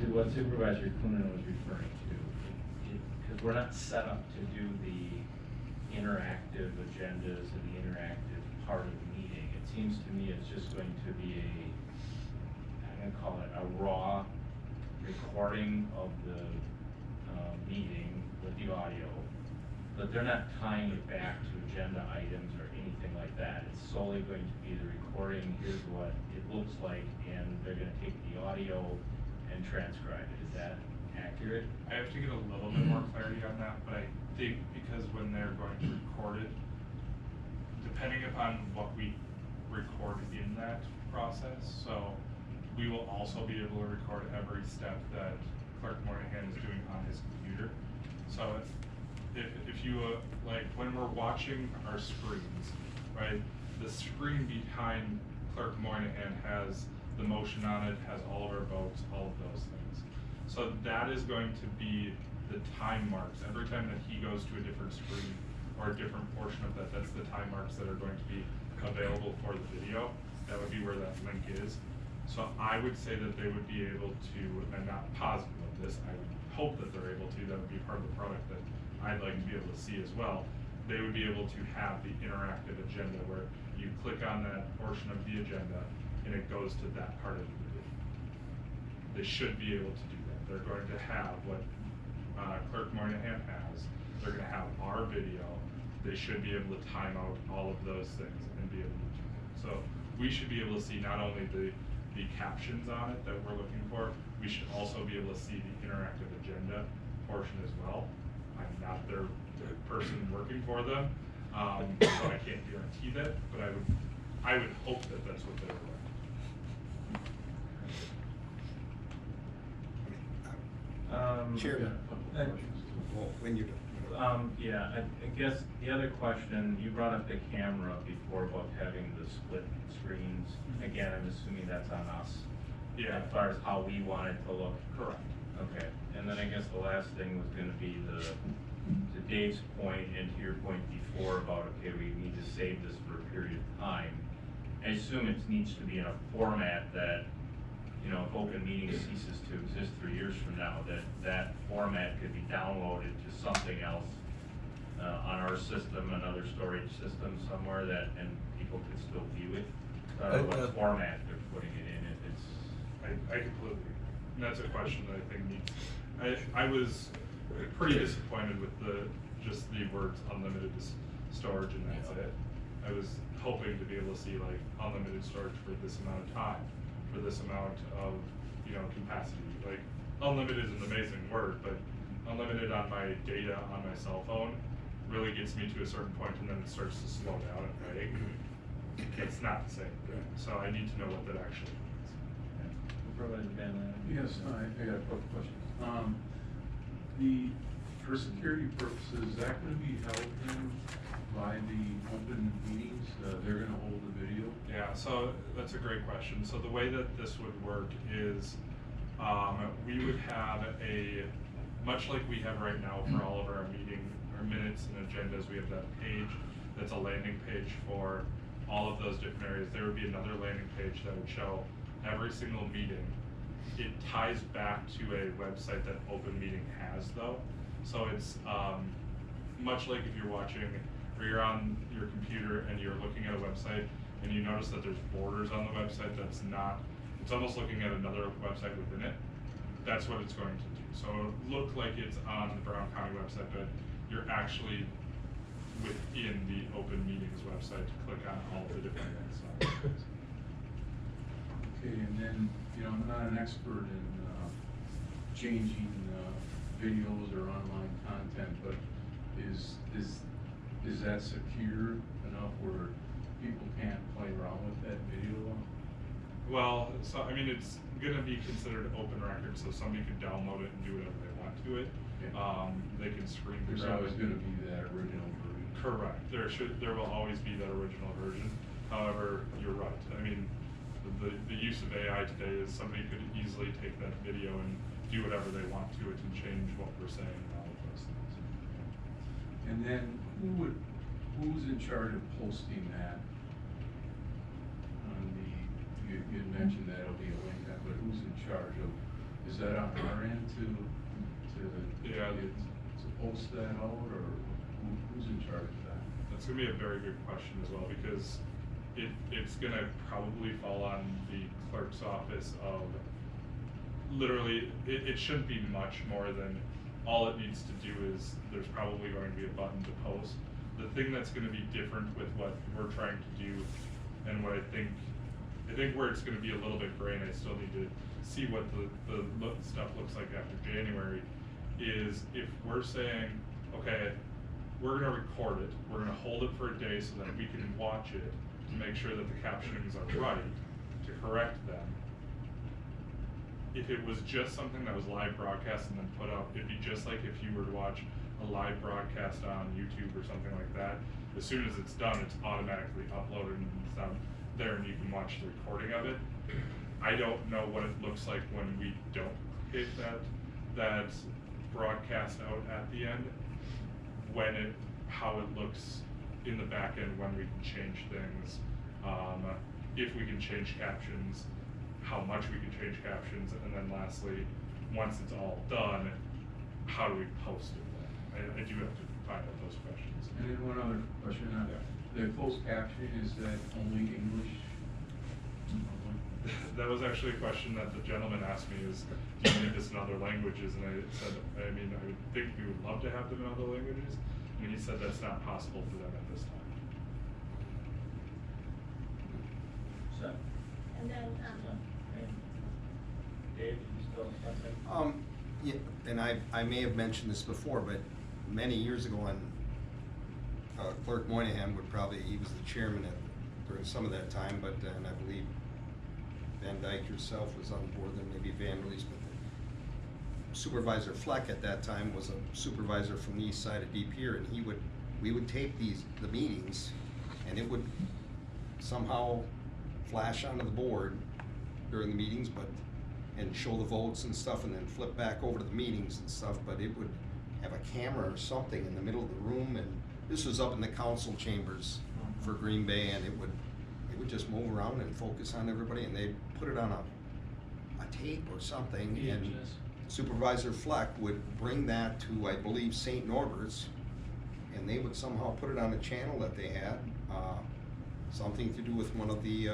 to what Supervisor Coonan was referring to, because we're not set up to do the interactive agendas and the interactive part of the meeting. It seems to me it's just going to be I'm going to call it a raw recording of the meeting with the audio, but they're not tying it back to agenda items or anything like that. It's solely going to be the recording, here's what it looks like, and they're going to take the audio and transcribe it. Is that accurate? I have to get a little bit more clarity on that, but I think because when they're going to record it, depending upon what we record in that process, so we will also be able to record every step that Clerk Moynihan is doing on his computer. So if you, like when we're watching our screens, right, the screen behind Clerk Moynihan has the motion on it, has all of our votes, all of those things. So that is going to be the time marks. Every time that he goes to a different screen or a different portion of that, that's the time marks that are going to be available for the video. That would be where that link is. So I would say that they would be able to, and I'm not positive of this, I would hope that they're able to, that would be part of the product that I'd like to be able to see as well. They would be able to have the interactive agenda where you click on that portion of the agenda and it goes to that part of the video. They should be able to do that. They're going to have what Clerk Moynihan has. They're going to have our video. They should be able to time out all of those things and be able to do that. So we should be able to see not only the captions on it that we're looking for, we should also be able to see the interactive agenda portion as well. I'm not their person working for them, so I can't guarantee that, but I would hope that that's what they're doing. Chairman, Well, when you're done. Yeah, I guess the other question, you brought up the camera before about having the split screens. Again, I'm assuming that's on us. Yeah. As far as how we want it to look. Correct. Okay, and then I guess the last thing was gonna be to Dave's point and to your point before about, okay, we need to save this for a period of time. I assume it needs to be in a format that, you know, if open meeting ceases to exist 3 years from now, that format could be downloaded to something else on our system, another storage system somewhere that, and people could still view it. I don't know what format they're putting it in, if it's. I completely, and that's a question that I think needs, I was pretty disappointed with just the words unlimited storage and that's it. I was hoping to be able to see like unlimited storage for this amount of time, for this amount of, you know, capacity. Like unlimited is an amazing word, but unlimited on my data on my cell phone really gets me to a certain point and then it starts to slow down, right? It's not the same. So I need to know what that actually means. Yes, I got a couple questions. For security purposes, is that going to be held in by the open meetings? They're going to hold the video? Yeah, so that's a great question. So the way that this would work is we would have much like we have right now for all of our minutes and agendas, we have that page that's a landing page for all of those different areas. There would be another landing page that would show every single meeting. It ties back to a website that Open Meeting has though. So it's much like if you're watching or you're on your computer and you're looking at a website and you notice that there's borders on the website it's almost looking at another website within it. That's what it's going to do. So it'll look like it's on the Brown County website, but you're actually within the Open Meetings website to click on all the different things. Okay, and then, you know, I'm not an expert in changing videos or online content, but is that secure enough where people can't play around with that video? Well, so I mean, it's going to be considered open record, so somebody could download it and do whatever they want to it. Okay. They can screen There's always going to be that original version. Correct. There will always be that original version. However, you're right. I mean, the use of AI today is somebody could easily take that video and do whatever they want to it and change what we're saying and all of those things. And then who's in charge of posting that? You had mentioned that it'll be a link, but who's in charge of is that on our end to Yeah. to post that out, or who's in charge of that? That's gonna be a very good question as well, because it's gonna probably fall on the clerk's office of, literally, it shouldn't be much more than, all it needs to do is, there's probably going to be a button to post. The thing that's gonna be different with what we're trying to do, and what I think where it's gonna be a little bit gray, and I still need to see what the stuff looks like after January, is if we're saying, okay, we're gonna record it, we're gonna hold it for a day so that we can watch it to make sure that the captionings are right, to correct them. If it was just something that was live broadcast and then put up, it'd be just like if you were to watch a live broadcast on YouTube or something like that. As soon as it's done, it's automatically uploaded and it's down there, and you can watch the recording of it. I don't know what it looks like when we don't hit that broadcast out at the end, how it looks in the back end when we can change things, if we can change captions, how much we can change captions, and then lastly, once it's all done, how do we post it then? I do have to find out those questions. And then one other question, the closed caption, is that only English? That was actually a question that the gentleman asked me, is, do you need this in other languages? And I said, I mean, I would think we would love to have them in other languages, and he said that's not possible for them at this time. So, And then, Dave, you still have something? Yeah, and I may have mentioned this before, but many years ago on, Clerk Moynihan he was the chairman during some of that time, but, and I believe Van Dyke yourself was on board, then maybe Van Release, but Supervisor Fleck at that time was a supervisor from the east side of Deep here, and we would tape the meetings, and it would somehow flash onto the board during the meetings, and show the votes and stuff, and then flip back over to the meetings and stuff, but it would have a camera or something in the middle of the room, and this was up in the council chambers for Green Bay, and it would just move around and focus on everybody, and they'd put it on a tape or something, and Supervisor Fleck would bring that to, I believe, St. Norbert's, and they would somehow put it on a channel that they had, something to do with one of the,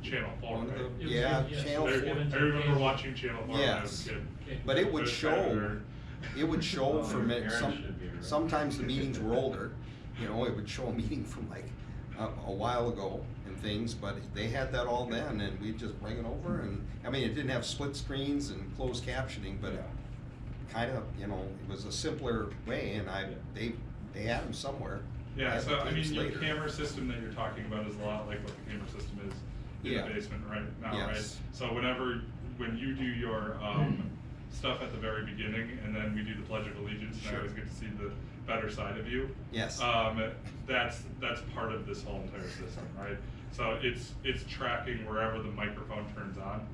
Channel 4, right? yeah, Channel 4. I remember watching Channel 4 when I was a Yes, kid. but it would was show, Predator. it would show for Aaron should be right. sometimes the meetings were older, it would show a meeting from like a while ago and things, but they had that all then, and we'd just bring it over, and, I mean, it didn't have split screens and closed captioning, but it kind of, it was a simpler way, and they had them somewhere. Yeah, Had so the I mean, tapes your later. camera system that you're talking about is a lot like what the camera system is in Yeah. the basement right now, right? Yes. So when you do your stuff at the very beginning, and then we do the Pledge of Allegiance, and I Sure. always get to see the better side of you. Yes. That's part of this whole entire system, right? So it's tracking wherever the microphone turns on.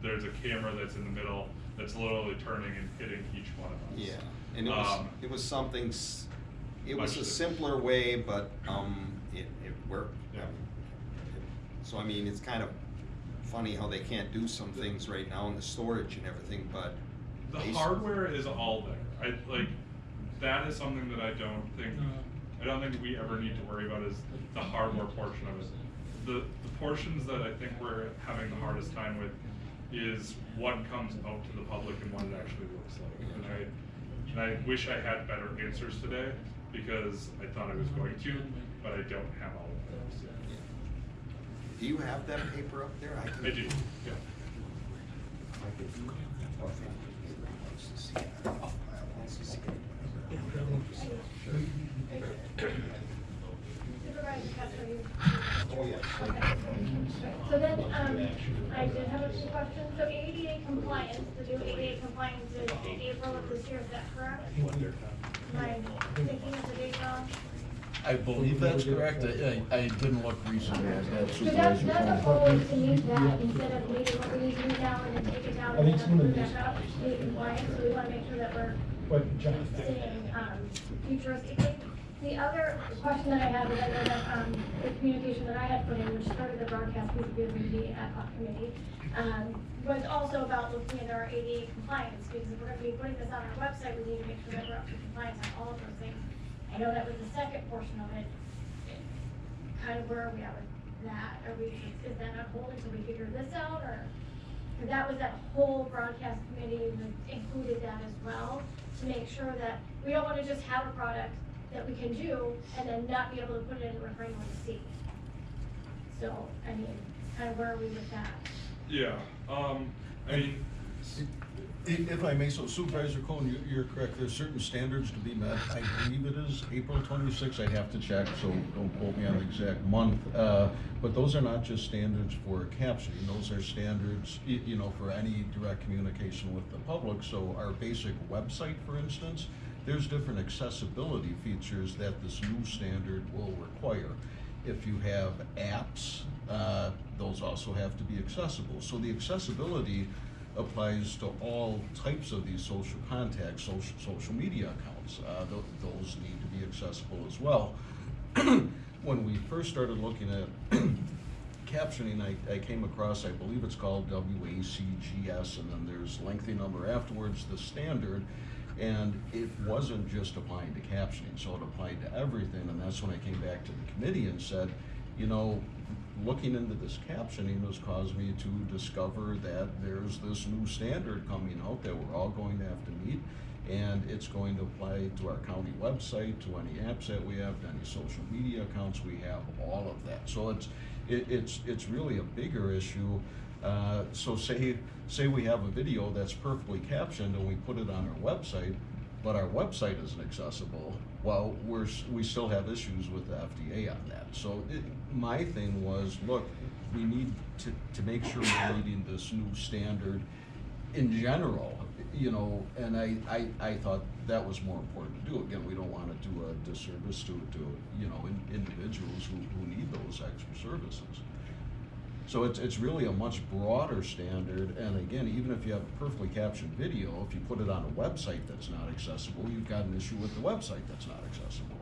There's a camera that's in the middle that's literally turning and hitting each one of us. Yeah, and it was something, it was Much a to- simpler way, but, it worked. Yeah. So I mean, it's kind of funny how they can't do some things right now in the storage and everything, but. The they- hardware is all there. That is something that I don't think we ever need to worry about, is the hardware portion of it. The portions that I think we're having the hardest time with is what comes out to the public and what it actually looks like. And I wish I had better answers today, because I thought I was going to, but I don't have all of those. Yeah. Do you have that paper up there? I do, yeah. Supervisor Kessler, you. Oh, yeah. So then, I did have a few questions. So ADA compliance, the new ADA compliance is April of this year, is that correct? Am I thinking of the date wrong? I believe that's correct. I didn't look recently. I had So that's supervisor the phone. goal, is to use that instead of maybe what we're using now and then take it down and then put it back up, ADA compliance, so we wanna make sure that we're What, John? staying, futuristically. The other question that I have is, I know that, the communication that I had put in, which started the broadcast feasibility ad hoc committee, was also about looking at our ADA compliance, because if we're gonna be putting this on our website, we need to make sure that we're up to compliance on all of those things. I know that was the second portion of it, kind of where are we at with that? Is that on hold until we figure this out, or? Cause that was that whole broadcast committee that included that as well, to make sure that we don't wanna just have a product that we can do and then not be able to put it in for anyone to see. So, I mean, kind of where are we with that? Yeah, I mean, If I may, so Supervisor Cohen, you're correct, there's certain standards to be met. I believe it is April 26th, I'd have to check, so don't quote me on the exact month. But those are not just standards for captioning, those are standards, you know, for any direct communication with the public. So our basic website, for instance, there's different accessibility features that this new standard will require. If you have apps, those also have to be accessible. So the accessibility applies to all types of these social contacts, social media accounts. Those need to be accessible as well. When we first started looking at captioning, I came across, I believe it's called WACGS, and then there's lengthy number afterwards, the standard, and it wasn't just applying to captioning, so it applied to everything, and that's when I came back to the committee and said, you know, looking into this captioning has caused me to discover that there's this new standard coming out that we're all going to have to meet, and it's going to apply to our county website, to any apps that we have, to any social media accounts we have, all of that. So it's really a bigger issue. So say we have a video that's perfectly captioned and we put it on our website, but our website isn't accessible. Well, we still have issues with the FDA on that. So my thing was, look, we need to make sure we're meeting this new standard in general, you know, and I thought that was more important to do. Again, we don't want to do a disservice to you know, individuals who need those extra services. So it's really a much broader standard, and again, even if you have a perfectly captioned video, if you put it on a website that's not accessible, you've got an issue with the website that's not accessible.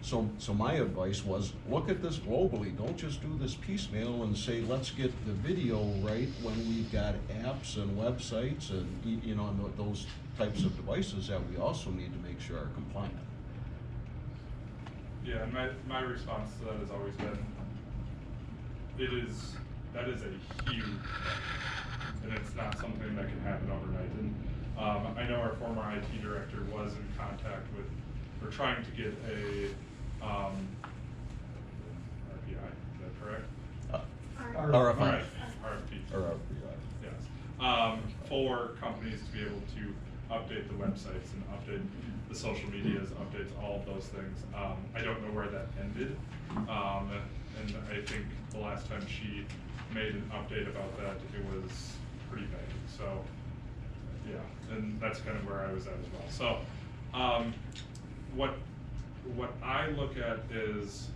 So my advice was, look at this globally, don't just do this piecemeal and say, let's get the video right when we've got apps and websites and, you know, and those types of devices that we also need to make sure are compliant. yeah, and my response to that has always been, that is a huge, and it's not something that can happen overnight. And I know our former IT director was in contact with, or trying to get a RPI, is that correct? RFI. Right, RFP. Or RFI. Yes. For companies to be able to update the websites and update the social medias, updates all of those things. I don't know where that ended. And I think the last time she made an update about that, it was pretty vague. So, yeah, and that's kind of where I was at as well. So, what I look at is,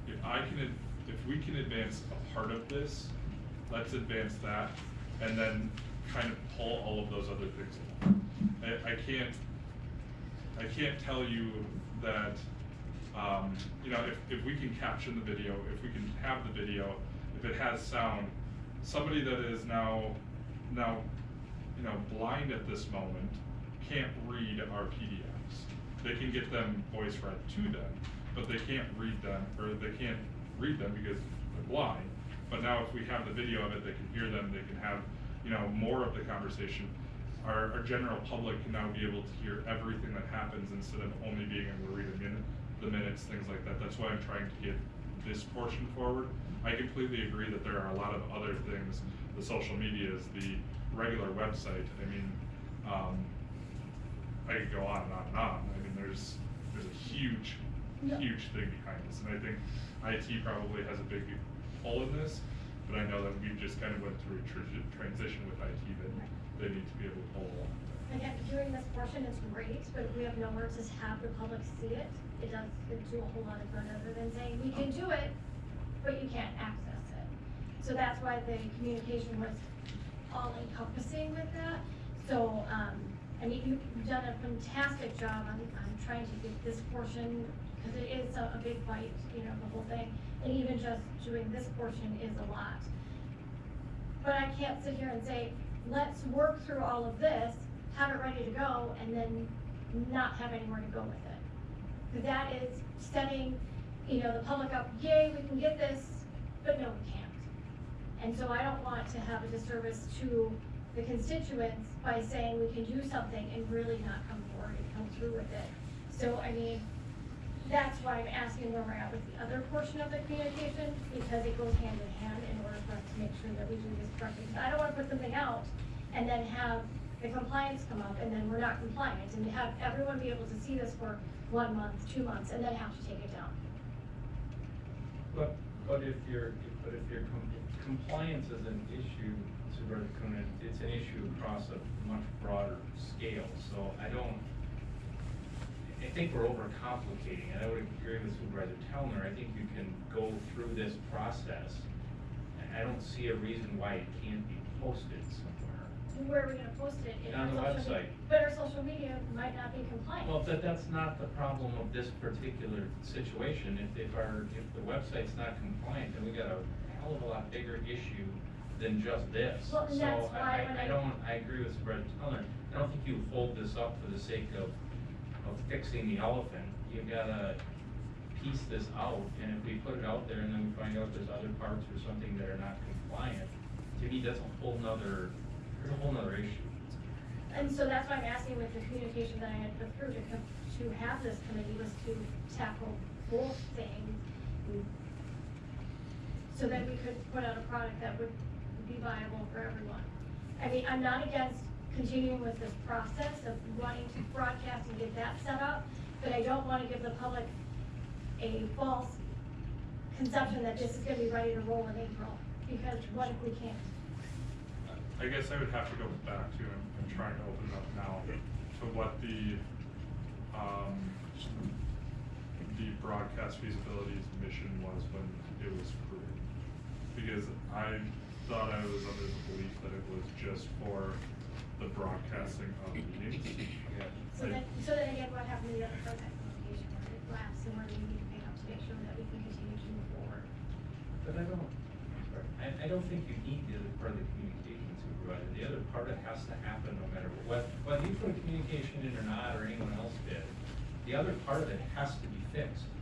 if we can advance a part of this, let's advance that, and then kind of pull all of those other things along. I can't tell you that, you know, if we can caption the video, if we can have the video, if it has sound, somebody that is now, you know, blind at this moment can't read our PDFs. They can get them voice read to them, but they can't read them, or they can't read them because they're blind. But now if we have the video of it, they can hear them, they can have, you know, more of the conversation. Our general public can now be able to hear everything that happens instead of only being able to read the minutes, things like that. That's why I'm trying to get this portion forward. I completely agree that there are a lot of other things, the social medias, the regular website. I mean, I could go on and on and on. I mean, there's a huge thing behind this, and I think IT probably has a big pull in this, but I know that we've just kind of went through a transition with IT that they need to be able to pull along. Again, doing this portion is great, but if we have nowhere to have the public see it, it doesn't do a whole lot of good other than saying, we can do it, but you can't access it. So that's why the communication was all encompassing with that. So, I mean, you've done a fantastic job on trying to get this portion because it is a big bite, you know, the whole thing. And even just doing this portion is a lot. But I can't sit here and say, let's work through all of this, have it ready to go, and then not have anywhere to go with it. Because that is setting, you know, the public up, yay, we can get this, but no, we can't. And so I don't want to have a disservice to the constituents by saying we can do something and really not come forward and come through with it. So, I mean, that's why I'm asking where we're at with the other portion of the communication, because it goes hand in hand in order for us to make sure that we do this correctly. I don't wanna put something out and then have the compliance come up and then we're not compliant, and have everyone be able to see this for 1 month, 2 months, and then have to take it down. But if compliance is an issue, Supervisor Coonan, it's an issue across a much broader scale, so I think we're overcomplicating, and I would agree with Supervisor Tellner. I think you can go through this process, and I don't see a reason why it can't be posted somewhere. Where are we gonna post it? In On the our social website. But our social media might not be compliant. Well, that's not the problem of this particular situation. If the website's not compliant, then we got a hell of a lot bigger issue than just this. Well, and that's why when I agree with Supervisor Tellner. I don't think you hold this up for the sake of fixing the elephant. You've gotta piece this out, and if we put it out there and then we find out there's other parts or something that are not compliant, to me, there's a whole nother issue. And so that's why I'm asking with the communication that I had put through to have this committee was to tackle both things. So that we could put out a product that would be viable for everyone. I mean, I'm not against continuing with this process of wanting to broadcast and get that set up, but I don't want to give the public a false conception that this is gonna be ready to roll in April, because what if we can't? I guess I would have to go back to, I'm trying to open it up now, to what the broadcast feasibility's mission was when it was created. Because I thought I was under the belief that it was just for the broadcasting of meetings. So then again, what happened to the other program communication, where it lapsed and where do we need to pay up to make sure that we can continue to move forward? But I don't think you need the other part of the communication supervisor. The other part, it has to happen no matter what. Whether you put a communication in or not, or anyone else did, the other part of it has to be fixed.